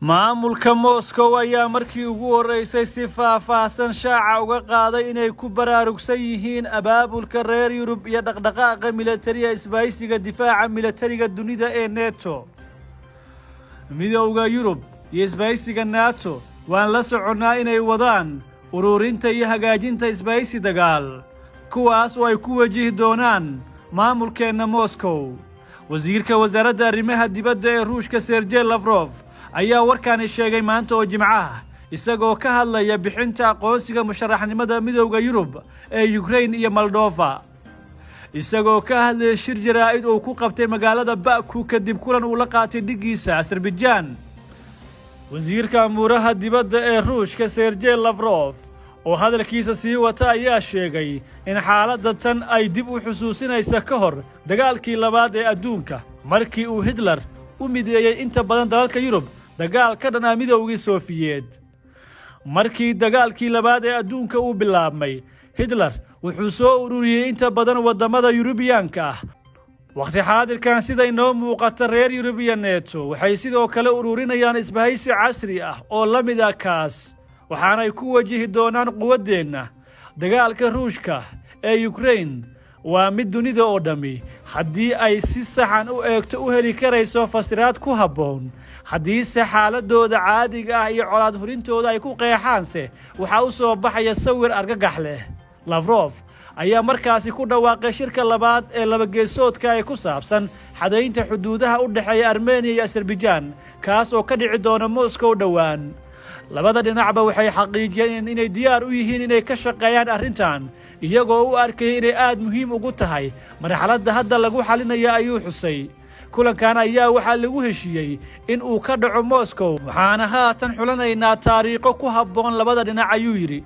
maamulka Moscow ayaa markii ugu horeysay si faahfaahsan shaaca uga qaaday inay ku baraarugsan yihiin abaabulka reer Yurub iyo dhaqdhaqaaqa militariga isbahaysiga difaaca militariga dunida ee NATO. Midowga Yurub iyo isbahaysiga NATO waan la soconaa inay wadaan ururinta iyo hagaajinta isbahaysi dagaal kuwaas oo ay ku wajihi doonaan maamulkeena Moscow. wasiirka wasaaradda arrimaha dibadda ee Ruushka Sergey Lavrov ayaa warkaan sheegay maanta oo Jimcaha isagoo ka hadlaya bixinta aqoonsiga musharaxnimada Midowga Yurub ee Ukraine iyo Moldova. isagoo ka hadlay shir jaraa'id oo ku qabtay magaalada Baku kadib kulan uu la qaatay dhigiisa Azerbaijan. wasiirka amuraha dibadda ee Ruushka Sergey Lavrov oo hadalkiisa sii wata ayaa sheegay in xaaladda tan ay dib u xusuusinaysa ka hor dagaalkii labaad ee adduunka markii uu Hitler u mideeyay inta badan dalalka Yurub dagaal ka dhan ah midowgii Soofiyeed. markii dagaalkii labaad ee adduunka uu bilaabmay Hitler wuxuu soo ururiyay inta badan wadamada Yurubiyaanka ah. waqti xaadirkan sida inoo muuqata reer Yurub iyo NATO waxay sidoo kale ururinayaan isbahaysi casri ah oo la mid ah kaas waxaanay ku wajihi doonaan quwadeena. dagaalka Ruushka ee Ukraine waa mid dunida oo dhami haddii ay si saxan u eegto u heli karayso fasiraad ku habboon. haddii xaaladooda caadiga ah iyo colaad hurintooda ay ku qeexaanse waxa u soo baxaya sawir argagax leh. Lavrov ayaa markaasi ku dhawaaqay shirka labaad ee laba geesoodka ay ku saabsan xadaynta xuduudaha u dhaxeeya Armenia iyo Azerbaijan kaas oo ka dhici doona Moscow dhawaan. labada dhinacba waxay xaqiijiyeen inay diyaar u yihiin inay ka shaqeeyaan arrintan iyagoo u arkay inay aad muhiim ugu tahay marxaladda hadda lagu xalinayo ayuu xusay. kulankan ayaa waxaa lagu heshiiyey in uu ka dhaco Moscow waxaana haatan xulanaynaa taariikho ku habboon labada dhinac ayuu yidhi.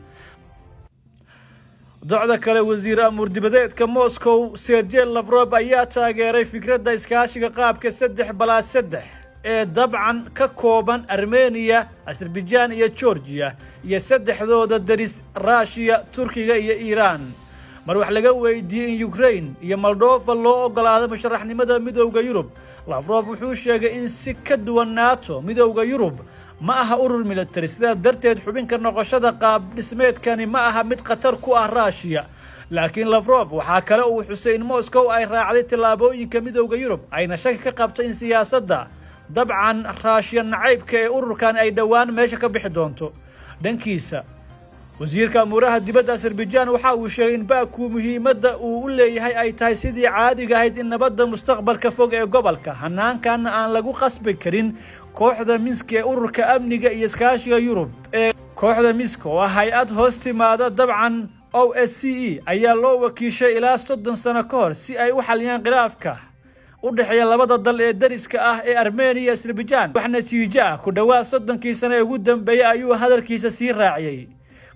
docda kale wasiir amur dibadeedka Moscow Sergey Lavrov ayaa taageeray fikradda iskaashiga qaabka 3+3 ee dabcan ka kooban Armenia, Azerbaijan iyo Georgia iyo saddexdooda daris Russia, Turkiga iyo Iran. mar wax laga weydiiyay in Ukraine iyo Moldova loo ogolaado musharaxnimada Midowga Yurub, Lavrov wuxuu sheegay in si ka duwan NATO Midowga Yurub ma aha urur militari sida darteed xubinka noqoshada qaab dhismeedkani ma aha mid khatar ku ah Russia. laakiin Lavrov waxa kale uu xusay in Moscow ay raacday tilaabooyinka Midowga Yurub ayna shaki ka qabtay in siyaasadda dabcan Russia nacaybka ee ururkan ay dhawaan meesha ka bixi doonto. dhankiisa wasiirka amuraha dibadda Azerbaijan waxa uu sheegay in Baku muhiimadda uu u leeyahay ay tahay sidii caadiga ahayd in nabadda mustaqbalka fog ee gobolka hanaankan aan lagu qasbi karin. kooxda Minsk ee ururka amniga iyo iskaashiga Yurub ee kooxda Minsk oo ah hay'ad hoos timaada dabcan OSCE ayaa loo wakiishay ilaa 30 sano ka hor si ay u xaliyaan khilaafka u dhaxeeya labada dal ee dariska ah ee Armenia iyo Azerbaijan. wax natiijo ah ku dhawaad 30 sano ee ugu dambeeyay ayuu hadalkiisa sii raaciyay.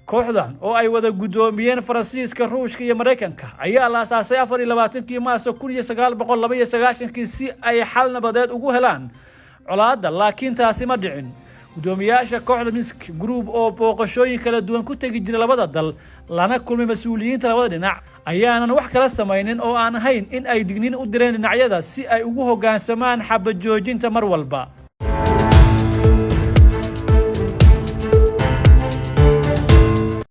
kooxdan oo ay wada gudoomiyeen Faransiiska, Ruushka iyo Mareykanka ayaa la aasaasay 24 Maarso 1992 si ay xal nabadeed ugu helaan colaadda, laakiin taasi ma dhicin. gudoomiyaasha kooxda Minsk group oo booqashooyin kala duwan ku tagi jiray labada dal lana kulmay mas'uuliyiinta labada dhinac ayaanan wax kala samaynin oo aan ahayn in ay digniin u direen dhinacyada si ay ugu hoggaansamaan xabad joojinta mar walba.